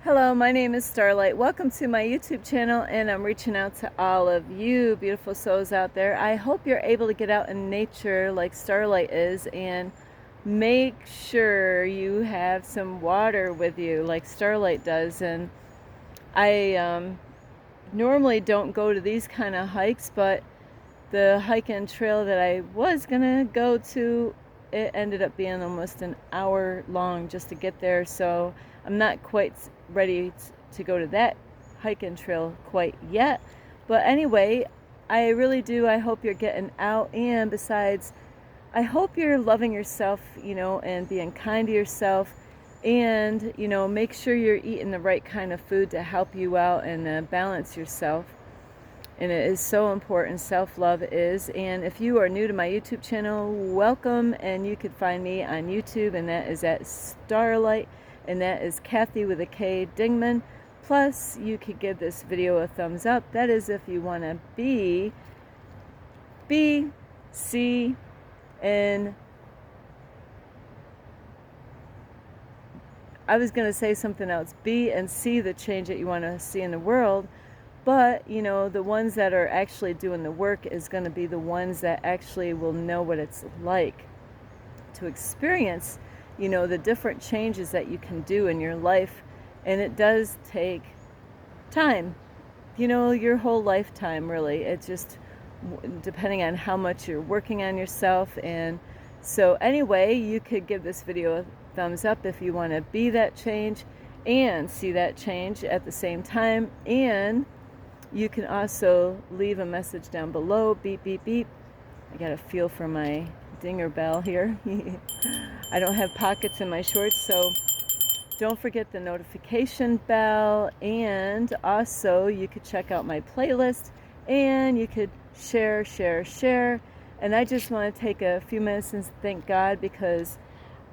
Hello, my name is Starlight. Welcome to my YouTube channel, and I'm reaching out to all of you beautiful souls out there. I hope you're able to get out in nature like Starlight is, and make sure you have some water with you like Starlight does. And I normally don't go to these kind of hikes, but the hike and trail that I was gonna go to, it ended up being almost an hour long just to get there. So I'm not quite ready to go to that hike and trail quite yet. But anyway, I really do. I hope you're getting out. And besides, I hope you're loving yourself, and being kind to yourself. And, make sure you're eating the right kind of food to help you out and balance yourself. And it is so important, self-love is. And if you are new to my YouTube channel, welcome. And you could find me on YouTube, and that is at Starlight, and that is Kathy with a K Dingman. Plus, you could give this video a thumbs up. That is if you want to see, and I was going to say something else. Be and see the change that you want to see in the world. But, the ones that are actually doing the work is going to be the ones that actually will know what it's like to experience, the different changes that you can do in your life. And it does take time, your whole lifetime, really. It's just depending on how much you're working on yourself. And so anyway, you could give this video a thumbs up if you want to be that change and see that change at the same time. And you can also leave a message down below. Beep, beep, beep. I got a feel for my dinger bell here. I don't have pockets in my shorts, so don't forget the notification bell. And also, you could check out my playlist, and you could share. And I just want to take a few minutes and thank God, because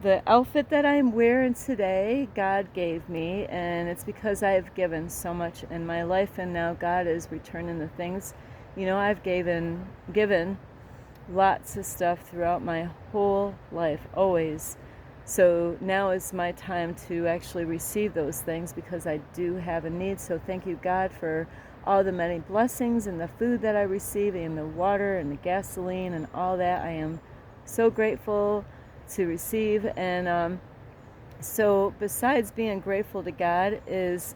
the outfit that I'm wearing today, God gave me, and it's because I've given so much in my life, and now God is returning the things. I've given lots of stuff throughout my whole life, always. So now is my time to actually receive those things, because I do have a need. So thank you, God, for all the many blessings and the food that I receive, and the water and the gasoline and all that. I am so grateful to receive. And so besides being grateful to God is,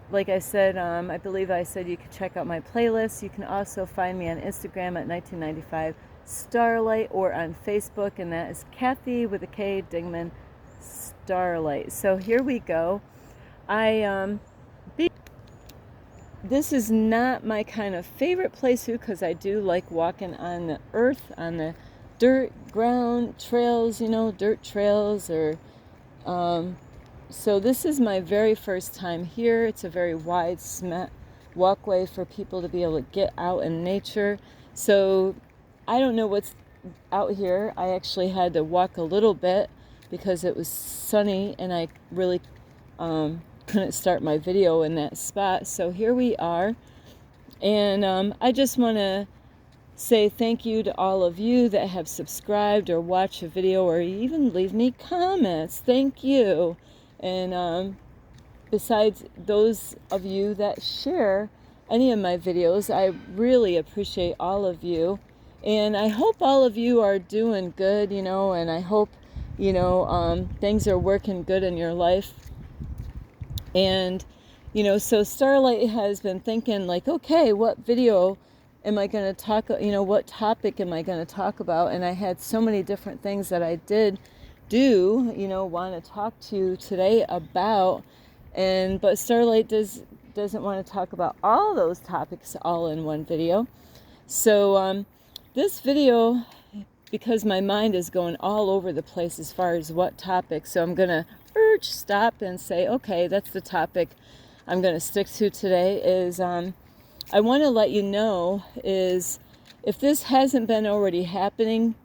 like I said, I believe I said you could check out my playlist. You can also find me on Instagram at 1995 Starlight, or on Facebook, and that is Kathy with a K Dingman Starlight. So here we go. This is not my kind of favorite place to, because I do like walking on the earth, on the dirt ground trails, dirt trails, or so this is my very first time here. It's a very wide walkway for people to be able to get out in nature. So I don't know what's out here. I actually had to walk a little bit because it was sunny, and I really couldn't start my video in that spot. So here we are, and I just want to say thank you to all of you that have subscribed or watched a video or even leave me comments. Thank you. And besides those of you that share any of my videos, I really appreciate all of you. And I hope all of you are doing good, and I hope, things are working good in your life. And, so Starlight has been thinking, like, okay, what video am I going to talk, what topic am I going to talk about? And I had so many different things that I did want to talk to you today about. But Starlight doesn't want to talk about all those topics all in one video. So this video, because my mind is going all over the place as far as what topic, so I'm going to stop and say, okay, that's the topic I'm going to stick to today. Is I want to let you know is, if this hasn't been already happening,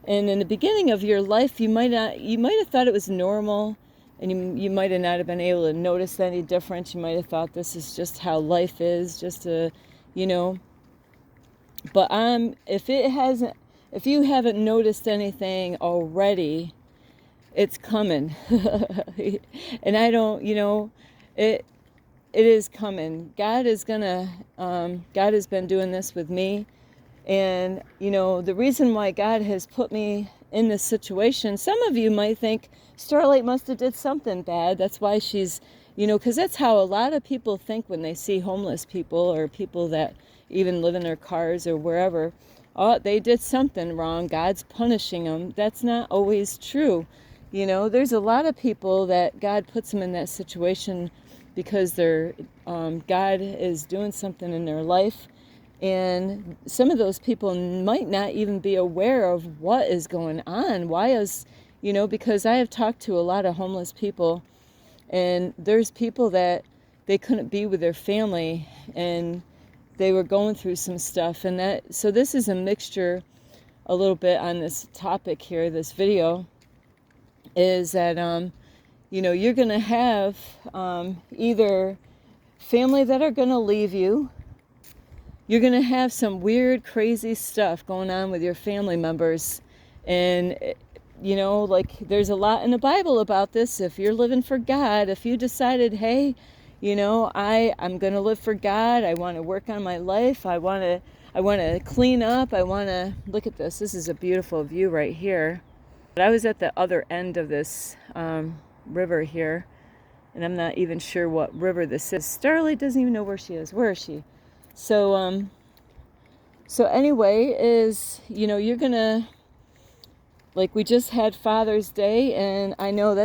and in the beginning of your life, you might have thought it was normal, and you might have not have been able to notice any difference. You might have thought this is just how life is, just a, but if you haven't noticed anything already, it's coming. And I don't, it is coming. God is gonna, God has been doing this with me. And, the reason why God has put me in this situation, some of you might think Starlight must have did something bad. That's why she's, because that's how a lot of people think when they see homeless people or people that even live in their cars or wherever. Oh, they did something wrong. God's punishing them. That's not always true. There's a lot of people that God puts them in that situation because God is doing something in their life. And some of those people might not even be aware of what is going on. Because I have talked to a lot of homeless people, and there's people that they couldn't be with their family and they were going through some stuff. So this is a mixture a little bit on this topic here, this video, is that, you're going to have either family that are going to leave you. You're going to have some weird, crazy stuff going on with your family members. And, there's a lot in the Bible about this. If you're living for God, if you decided, hey, I'm going to live for God. I want to work on my life. I want to clean up. I want to look at this. This is a beautiful view right here. But I was at the other end of this river here, and I'm not even sure what river this is. Starlight doesn't even know where she is. Where is she? So anyway, you're gonna, like, we just had Father's Day, and I know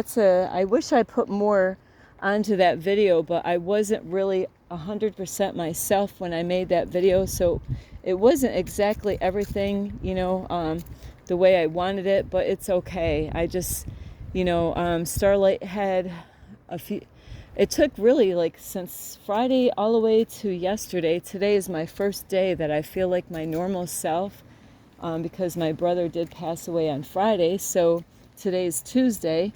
I wish I put more onto that video, but I wasn't really 100% myself when I made that video, so it wasn't exactly everything, the way I wanted it, but it's okay. I just, Starlight had a few. It took really since Friday all the way to yesterday. Today is my first day that I feel like my normal self, because my brother did pass away on Friday. So today is Tuesday.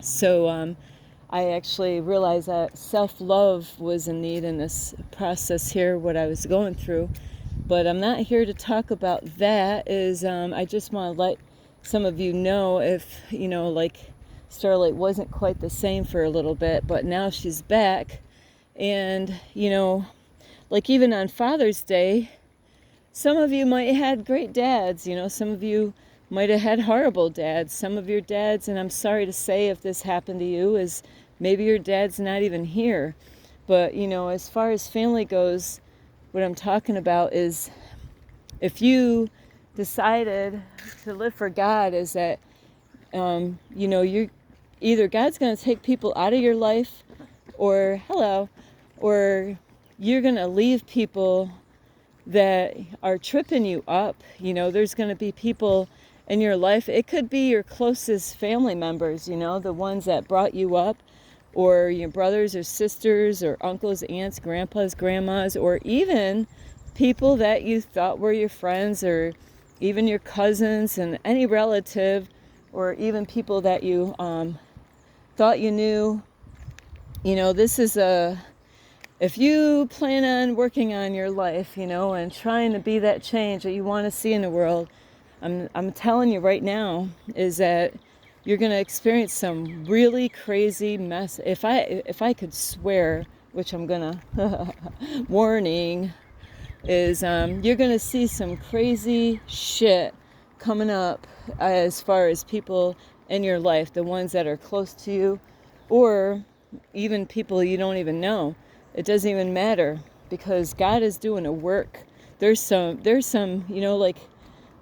So I actually realized that self-love was in need in this process here, what I was going through. But I'm not here to talk about that. I just want to let some of you know if, Starlight wasn't quite the same for a little bit, but now she's back. And, even on Father's Day, some of you might have had great dads, some of you might have had horrible dads. Some of your dads, and I'm sorry to say if this happened to you, is maybe your dad's not even here. But, as far as family goes, what I'm talking about is if you decided to live for God, is that, you're either God's going to take people out of your life, or you're going to leave people that are tripping you up. There's going to be people in your life. It could be your closest family members, the ones that brought you up, or your brothers or sisters or uncles, aunts, grandpas, grandmas, or even people that you thought were your friends, or even your cousins and any relative, or even people that you thought you knew. This is if you plan on working on your life, and trying to be that change that you want to see in the world, I'm telling you right now, is that you're going to experience some really crazy mess. If I could swear, which I'm going to, warning, is you're going to see some crazy shit coming up as far as people in your life, the ones that are close to you, or even people you don't even know. It doesn't even matter, because God is doing a work. There's some,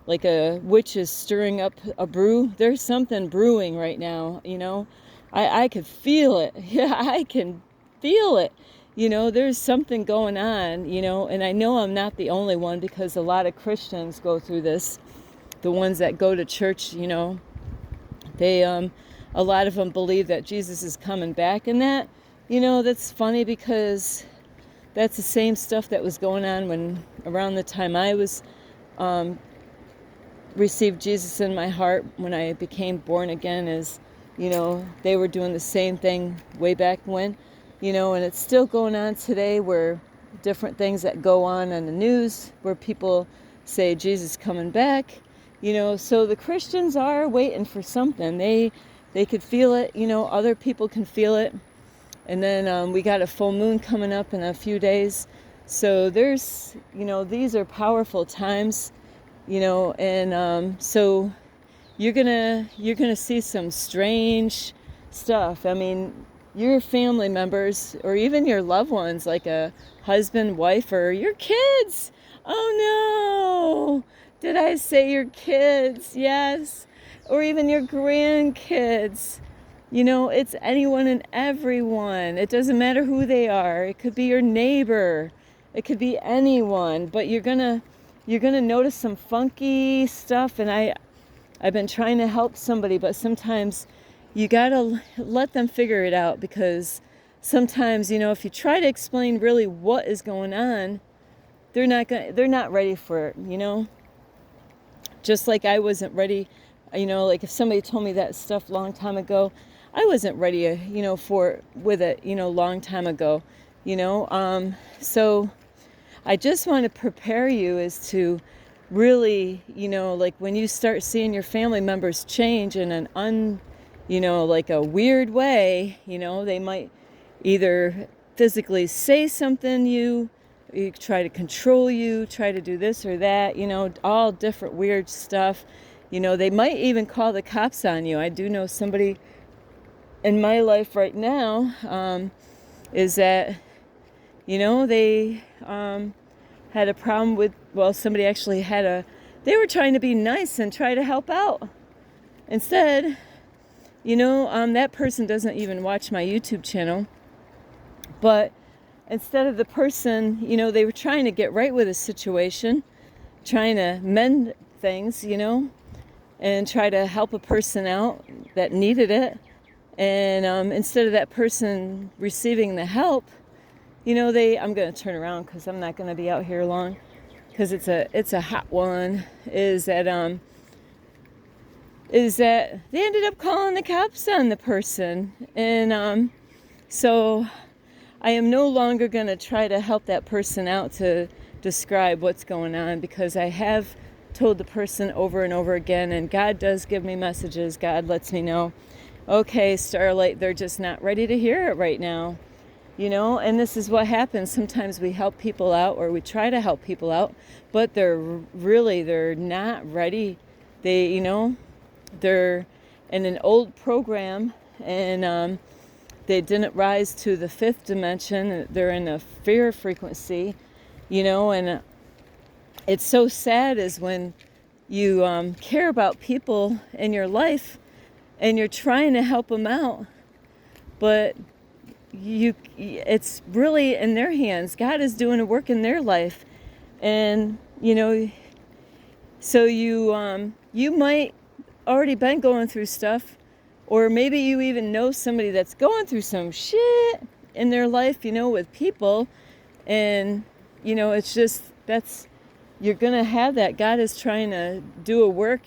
like a witch is stirring up a brew. There's something brewing right now, I could feel it. Yeah, I can feel it. There's something going on, and I know I'm not the only one, because a lot of Christians go through this. The ones that go to church, they, a lot of them believe that Jesus is coming back, and that, that's funny, because that's the same stuff that was going on around the time I was, received Jesus in my heart, when I became born again, they were doing the same thing way back when, and it's still going on today, where different things that go on in the news, where people say Jesus coming back, so the Christians are waiting for something. They could feel it, other people can feel it, And then we got a full moon coming up in a few days. So there's, these are powerful times, and so you're gonna see some strange stuff. I mean, your family members or even your loved ones, like a husband, wife, or your kids. Oh no! Did I say your kids? Yes. Or even your grandkids. It's anyone and everyone. It doesn't matter who they are. It could be your neighbor. It could be anyone. But you're gonna notice some funky stuff. And I've been trying to help somebody, but sometimes you gotta let them figure it out, because sometimes, if you try to explain really what is going on, they're not ready for it. Just like I wasn't ready. Like if somebody told me that stuff a long time ago, I wasn't ready, with it, long time ago, so I just want to prepare you as to really, like when you start seeing your family members change in an like a weird way, they might either physically say something you try to control you, try to do this or that, all different weird stuff. They might even call the cops on you. I do know somebody in my life right now, is that, they had a problem with, somebody actually they were trying to be nice and try to help out. Instead, that person doesn't even watch my YouTube channel, but instead of the person, they were trying to get right with a situation, trying to mend things, and try to help a person out that needed it. And instead of that person receiving the help, I'm going to turn around because I'm not going to be out here long, because it's a hot one, is that they ended up calling the cops on the person. And so I am no longer going to try to help that person out to describe what's going on, because I have told the person over and over again, and God does give me messages. God lets me know, okay, Starlight, they're just not ready to hear it right now. And this is what happens. Sometimes we help people out, or we try to help people out, but they're not ready. They're in an old program, and they didn't rise to the fifth dimension. They're in a fear frequency, and it's so sad is when you care about people in your life and you're trying to help them out, but it's really in their hands. God is doing a work in their life. And so you might already been going through stuff, or maybe you even know somebody that's going through some shit in their life, with people. And it's just, you're gonna have that. God is trying to do a work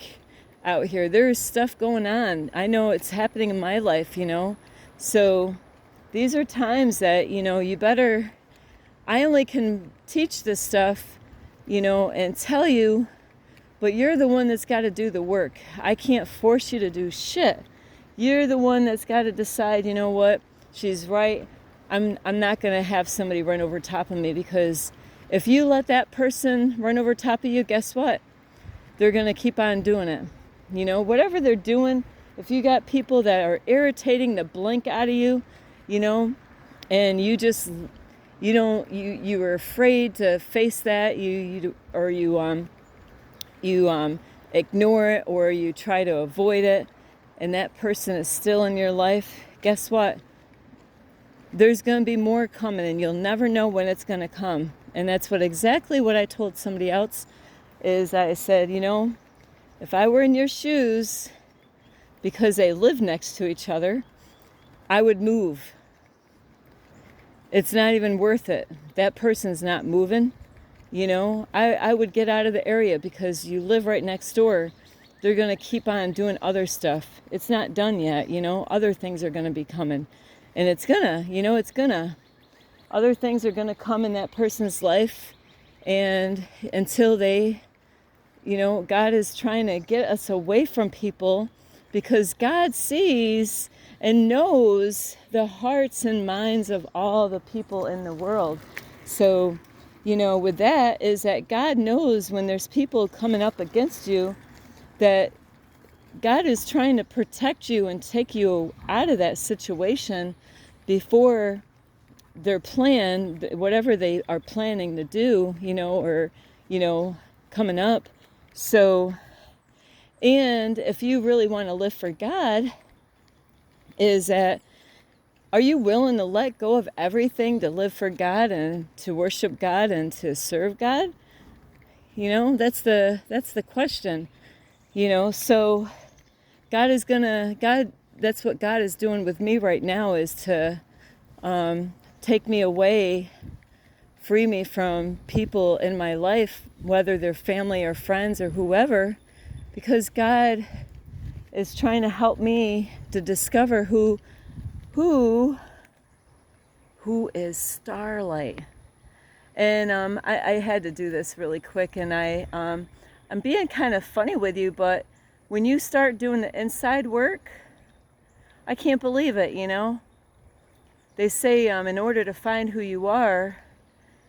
out here. There's stuff going on. I know it's happening in my life, so these are times that, you better, I only can teach this stuff, and tell you, but you're the one that's got to do the work. I can't force you to do shit. You're the one that's got to decide, what, she's right. I'm not going to have somebody run over top of me, because if you let that person run over top of you, guess what? They're going to keep on doing it. Whatever they're doing, if you got people that are irritating the blink out of you, and you were afraid to face that, you ignore it, or you try to avoid it, and that person is still in your life, guess what? There's going to be more coming, and you'll never know when it's going to come. And that's exactly what I told somebody else, is I said, if I were in your shoes, because they live next to each other, I would move. It's not even worth it. That person's not moving. I would get out of the area, because you live right next door. They're going to keep on doing other stuff. It's not done yet, Other things are going to be coming. And other things are going to come in that person's life. And until they, God is trying to get us away from people, because God sees and knows the hearts and minds of all the people in the world. So, with that is that God knows when there's people coming up against you, that God is trying to protect you and take you out of that situation before their plan, whatever they are planning to do, or, coming up. So, and if you really want to live for God, is that, are you willing to let go of everything to live for God and to worship God and to serve God? That's the question. So God, that's what God is doing with me right now, is to take me away, free me from people in my life, whether they're family or friends or whoever, because God is trying to help me to discover who is Starlight. And I had to do this really quick, and I'm being kind of funny with you, but when you start doing the inside work, I can't believe it, They say in order to find who you are,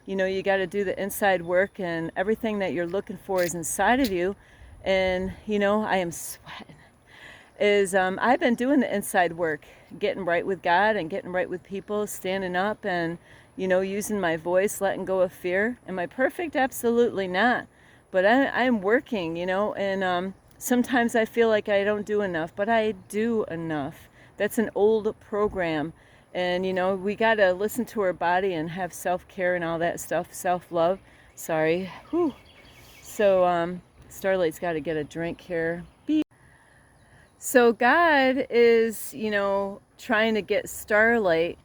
you got to do the inside work, and everything that you're looking for is inside of you. And, I am sweating. I've been doing the inside work, getting right with God and getting right with people, standing up and, using my voice, letting go of fear. Am I perfect? Absolutely not. But I'm working, and sometimes I feel like I don't do enough, but I do enough. That's an old program. And, we got to listen to our body and have self-care and all that stuff, self-love. Sorry. Whew. So Starlight's got to get a drink here. So God is, trying to get Starlight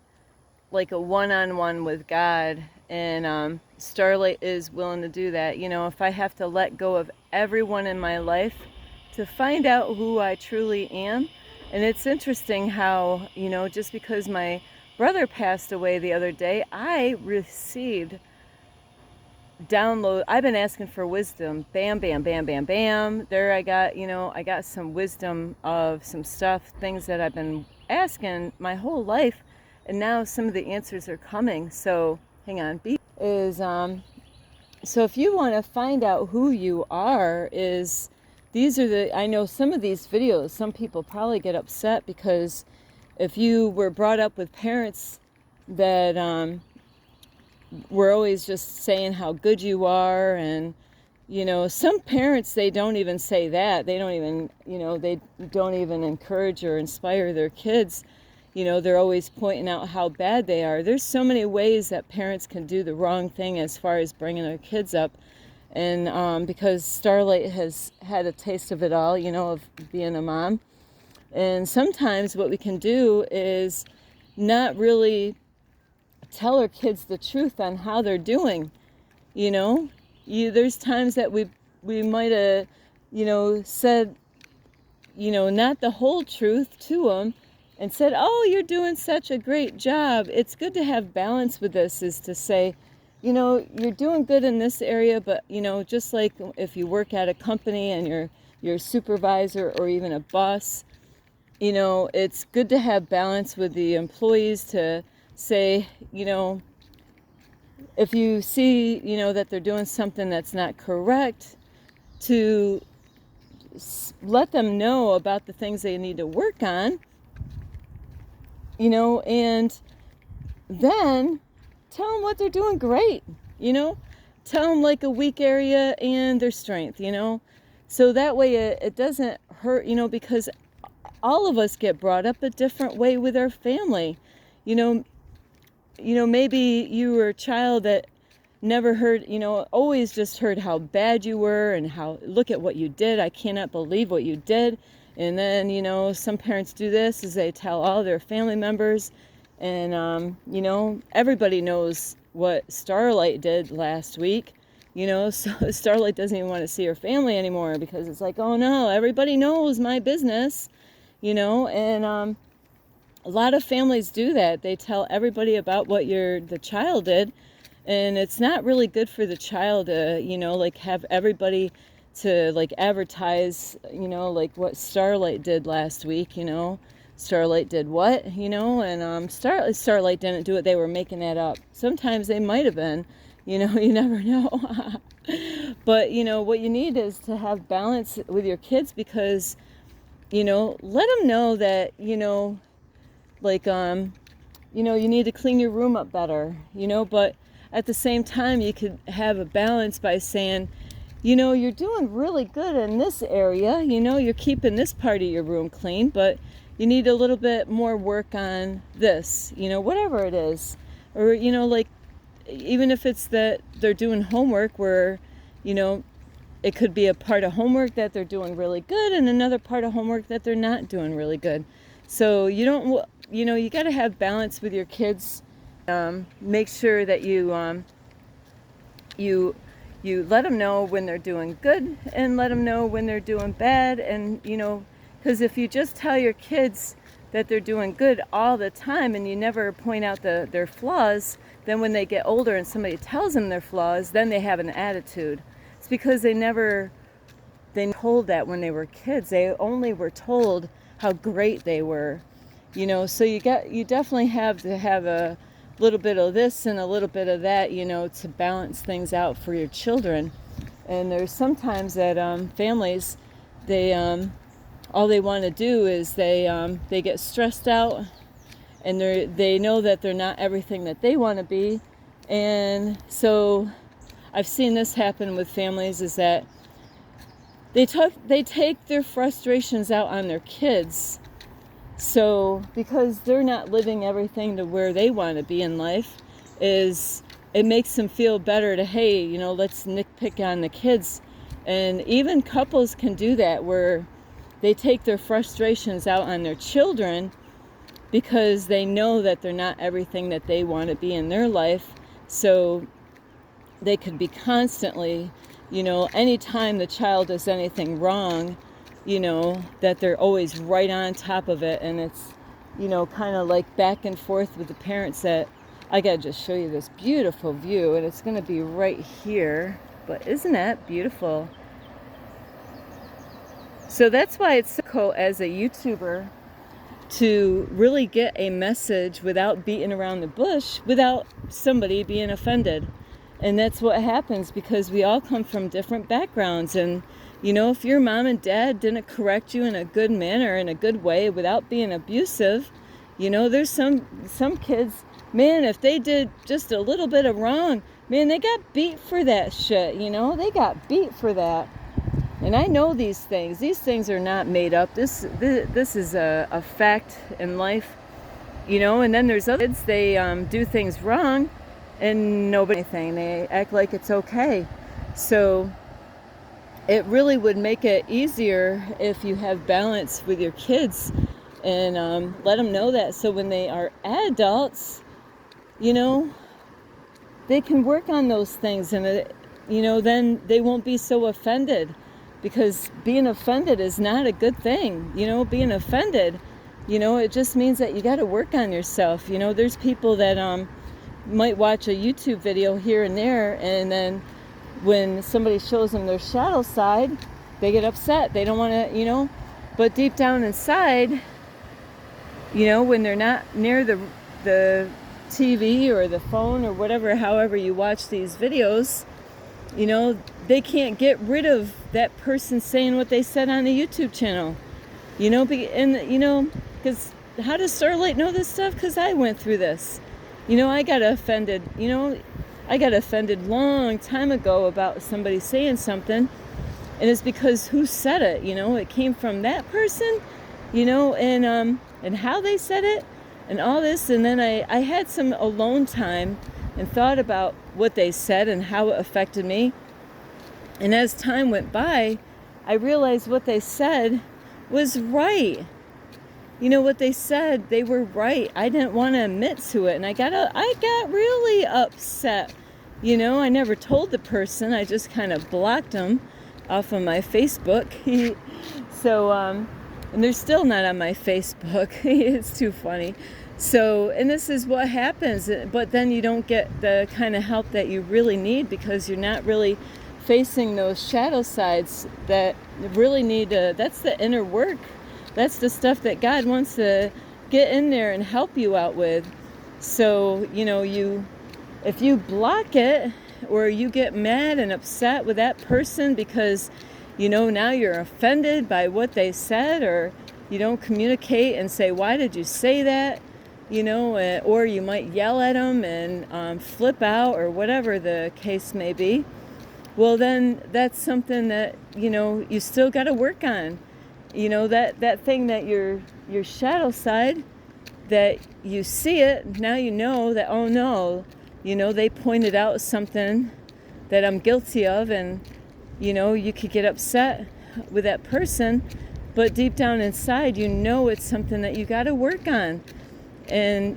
like a one-on-one with God. And Starlight is willing to do that. If I have to let go of everyone in my life to find out who I truly am. And it's interesting how, just because my brother passed away the other day, I received download. I've been asking for wisdom. Bam, bam, bam, bam, bam. There I got, I got some wisdom of some stuff, things that I've been asking my whole life. And now some of the answers are coming. So hang on. So if you want to find out who you are, I know some of these videos, some people probably get upset because if you were brought up with parents that were always just saying how good you are, and some parents, they don't even say that. They don't even, they don't even encourage or inspire their kids. They're always pointing out how bad they are. There's so many ways that parents can do the wrong thing as far as bringing their kids up. And because Starlight has had a taste of it all, of being a mom. And sometimes what we can do is not really tell our kids the truth on how they're doing. There's times that we might have, said, not the whole truth to them, and said, oh, you're doing such a great job. It's good to have balance with this, is to say, you're doing good in this area, but, just like if you work at a company and you're a supervisor or even a boss, it's good to have balance with the employees to say, if you see, that they're doing something that's not correct, to let them know about the things they need to work on, and then tell them what they're doing great, tell them like a weak area and their strength, so that way it doesn't hurt, because all of us get brought up a different way with our family. Maybe you were a child that never heard, always just heard how bad you were and how, look at what you did. I cannot believe what you did. And then, some parents do this, is they tell all their family members. And, everybody knows what Starlight did last week. So Starlight doesn't even want to see her family anymore, because it's like, oh no, everybody knows my business, and a lot of families do that. They tell everybody about what the child did, and it's not really good for the child to, like have everybody to like advertise, like what Starlight did last week, Starlight did what, and Starlight didn't do it. They were making that up. Sometimes they might have been, you never know. But, what you need is to have balance with your kids because, let them know that, like, you need to clean your room up better, but at the same time, you could have a balance by saying, you're doing really good in this area, you're keeping this part of your room clean, but you need a little bit more work on this, whatever it is. Or, like, even if it's that they're doing homework where, it could be a part of homework that they're doing really good and another part of homework that they're not doing really good. So you got to have balance with your kids. Make sure that you let them know when they're doing good and let them know when they're doing bad. And, because if you just tell your kids that they're doing good all the time and you never point out their flaws, then when they get older and somebody tells them their flaws, then they have an attitude. It's because they told that when they were kids. They only were told how great they were, so you definitely have to have a little bit of this and a little bit of that, to balance things out for your children. And there's sometimes that families, they all they want to do is they get stressed out, and they know that they're not everything that they want to be. And so I've seen this happen with families, is that they take their frustrations out on their kids. So because they're not living everything to where they want to be in life, it makes them feel better to, hey, let's nitpick on the kids. And even couples can do that, where they take their frustrations out on their children because they know that they're not everything that they want to be in their life. So they could be constantly, anytime the child does anything wrong, that they're always right on top of it. And it's, kind of like back and forth with the parents. That I gotta just show you this beautiful view, and it's going to be right here. But isn't that beautiful? So that's why it's so cool as a YouTuber to really get a message without beating around the bush, without somebody being offended. And that's what happens, because we all come from different backgrounds. And, if your mom and dad didn't correct you in a good manner, in a good way, without being abusive, there's some kids, man, if they did just a little bit of wrong, man, they got beat for that shit, they got beat for that. And I know these things. These things are not made up. This is a fact in life, and then there's other kids, they do things wrong, and nobody anything. They act like it's okay. So it really would make it easier if you have balance with your kids and let them know that. So when they are adults, they can work on those things, and then they won't be so offended, because being offended is not a good thing. Being offended, it just means that you got to work on yourself. There's people that might watch a YouTube video here and there, and then when somebody shows them their shadow side, they get upset. They don't want to, but deep down inside, when they're not near the TV or the phone or whatever, however you watch these videos, they can't get rid of that person saying what they said on the YouTube channel. Because how does Starlight know this stuff? Because I went through this. I got offended. I got offended long time ago about somebody saying something, and it's because who said it? It came from that person, and how they said it, and all this. And then I had some alone time and thought about what they said and how it affected me. And as time went by, I realized what they said was right. What they said, they were right. I didn't want to admit to it, and I got really upset. I never told the person. I just kind of blocked them off of my Facebook. So, and they're still not on my Facebook. It's too funny. So, and this is what happens. But then you don't get the kind of help that you really need, because you're not really facing those shadow sides that really need to, that's the inner work. That's the stuff that God wants to get in there and help you out with. So, if you block it, or you get mad and upset with that person because, now you're offended by what they said, or you don't communicate and say, why did you say that? Or you might yell at them and flip out, or whatever the case may be. Well, then that's something that, you still got to work on. That thing that your shadow side, that you see it, now you know that, oh no, they pointed out something that I'm guilty of, and, you could get upset with that person, but deep down inside, it's something that you got to work on. And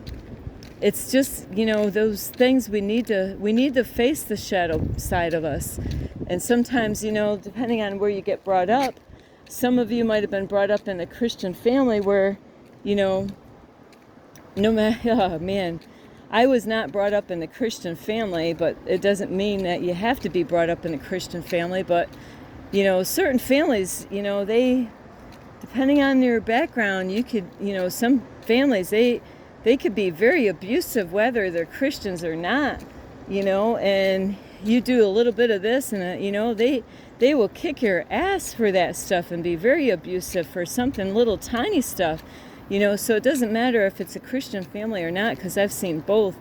it's just, those things we need to face the shadow side of us. And sometimes, depending on where you get brought up, some of you might have been brought up in a Christian family where, no matter, oh man, I was not brought up in a Christian family, but it doesn't mean that you have to be brought up in a Christian family. But, certain families, they, depending on your background, you could, some families, they could be very abusive, whether they're Christians or not, and you do a little bit of this and, they will kick your ass for that stuff and be very abusive for something little tiny stuff, so it doesn't matter if it's a Christian family or not, because I've seen both,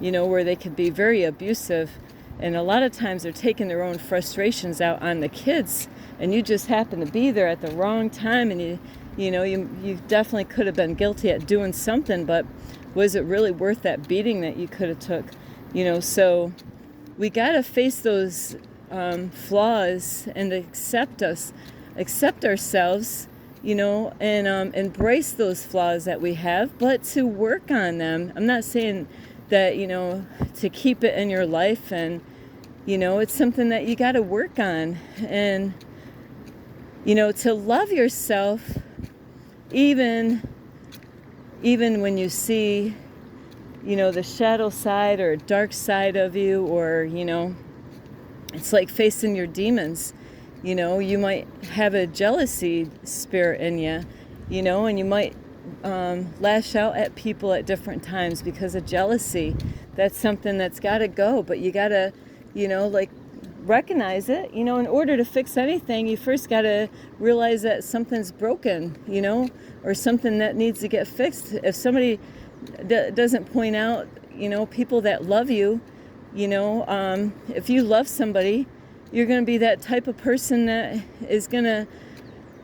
where they could be very abusive, and a lot of times they're taking their own frustrations out on the kids, and you just happen to be there at the wrong time, and you definitely could have been guilty at doing something, but was it really worth that beating that you could have took? So we got to face those flaws and accept ourselves, and embrace those flaws that we have, but to work on them. I'm not saying that, to keep it in your life, and, it's something that you got to work on, and, to love yourself, even when you see, the shadow side or dark side of you, or, it's like facing your demons. You might have a jealousy spirit in you, and you might lash out at people at different times because of jealousy. That's something that's got to go, but you got to, recognize it. In order to fix anything, you first got to realize that something's broken, or something that needs to get fixed. If somebody doesn't point out, people that love you, if you love somebody, you're going to be that type of person that is going to,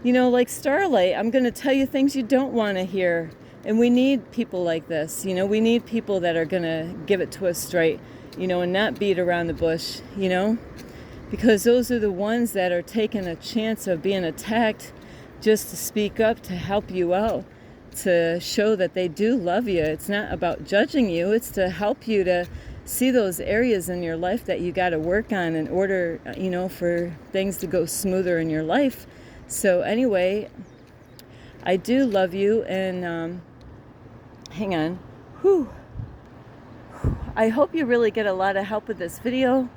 like Starlight, I'm going to tell you things you don't want to hear. And we need people like this. We need people that are going to give it to us straight, and not beat around the bush, because those are the ones that are taking a chance of being attacked just to speak up, to help you out, to show that they do love you. It's not about judging you. It's to help you to see those areas in your life that you got to work on in order, for things to go smoother in your life. So anyway, I do love you, and hang on. I hope you really get a lot of help with this video,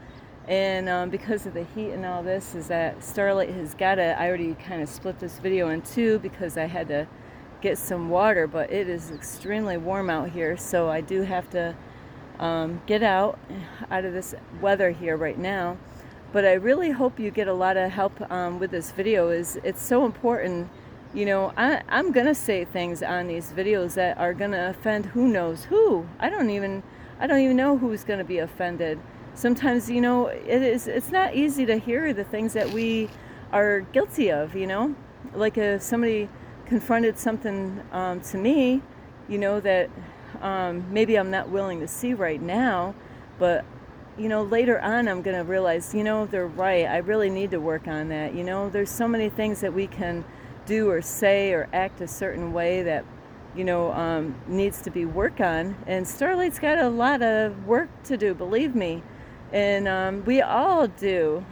and because of the heat and all this, is that Starlight has got to, I already kind of split this video in two because I had to get some water, but it is extremely warm out here, so I do have to get out of this weather here right now. But I really hope you get a lot of help with this video. It's so important. I'm gonna say things on these videos that are gonna offend who knows who. I don't even know who's gonna be offended. Sometimes, it's not easy to hear the things that we are guilty of, like if somebody confronted something to me, that maybe I'm not willing to see right now, but later on I'm going to realize, they're right. I really need to work on that. There's so many things that we can do or say or act a certain way that, needs to be worked on. And Starlight's got a lot of work to do, believe me. And we all do.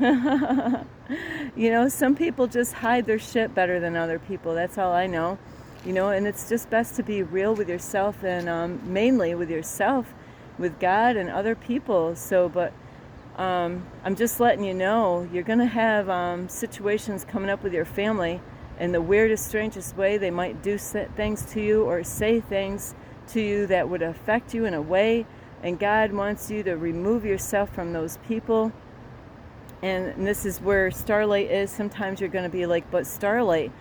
Some people just hide their shit better than other people. That's all I know. And it's just best to be real with yourself, and mainly with yourself, with God and other people. So, but I'm just letting you know you're going to have situations coming up with your family. In the weirdest, strangest way, they might do things to you or say things to you that would affect you in a way. And God wants you to remove yourself from those people. And this is where Starlight is. Sometimes you're going to be like, but Starlight,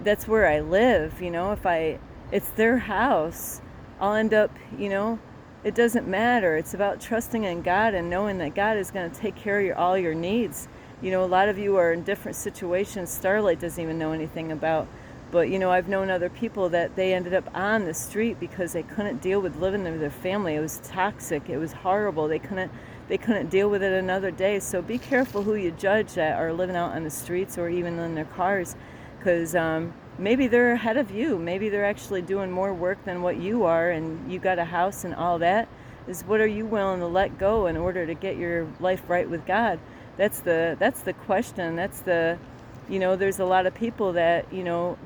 that's where I live. It's their house. I'll end up, it doesn't matter. It's about trusting in God and knowing that God is going to take care of all your needs. A lot of you are in different situations Starlight doesn't even know anything about. But, I've known other people that they ended up on the street because they couldn't deal with living with their family. It was toxic. It was horrible. They couldn't deal with it another day. So be careful who you judge that are living out on the streets or even in their cars, because maybe they're ahead of you. Maybe they're actually doing more work than what you are, and you got a house and all that. Is what are you willing to let go in order to get your life right with God? That's the question. There's a lot of people that,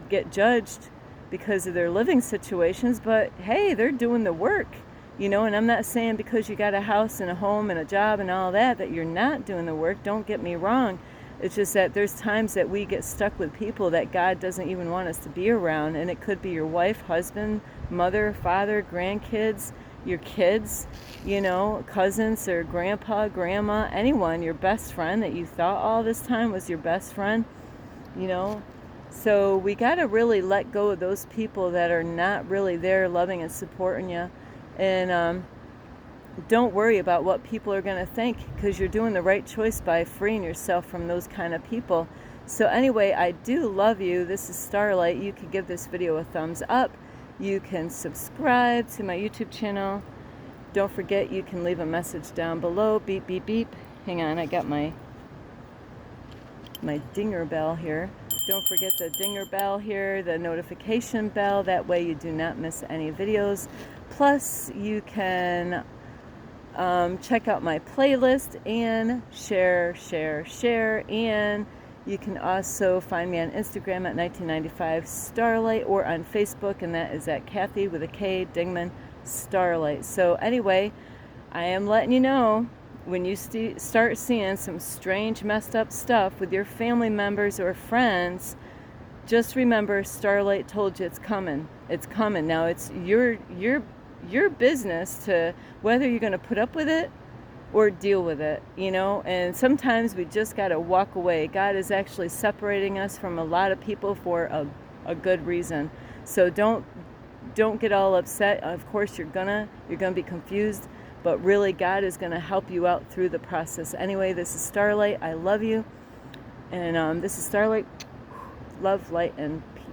get judged because of their living situations, but hey, they're doing the work, and I'm not saying because you got a house and a home and a job and all that you're not doing the work. Don't get me wrong. It's just that there's times that we get stuck with people that God doesn't even want us to be around, and it could be your wife, husband, mother, father, grandkids, your kids, cousins or grandpa, grandma, anyone, your best friend that you thought all this time was your best friend, So we got to really let go of those people that are not really there loving and supporting you. And don't worry about what people are going to think, because you're doing the right choice by freeing yourself from those kind of people. So anyway, I do love you. This is Starlight. You can give this video a thumbs up. You can subscribe to my YouTube channel. Don't forget, you can leave a message down below. Beep, beep, beep. Hang on, I got my dinger bell here. Don't forget the dinger bell here, the notification bell. That way you do not miss any videos. Plus, you can check out my playlist and share. And you can also find me on Instagram at 1995 Starlight, or on Facebook, and that is at Kathy with a K Dingman Starlight. So anyway, I am letting you know, when you start seeing some strange, messed up stuff with your family members or friends, just remember Starlight told you it's coming. It's coming. Now it's your business to whether you're going to put up with it or deal with it, and sometimes we just got to walk away. God is actually separating us from a lot of people for a good reason. So don't get all upset. Of course you're gonna be confused, but really God is gonna help you out through the process. Anyway, this is Starlight. I love you, and this is Starlight. Love, light, and peace.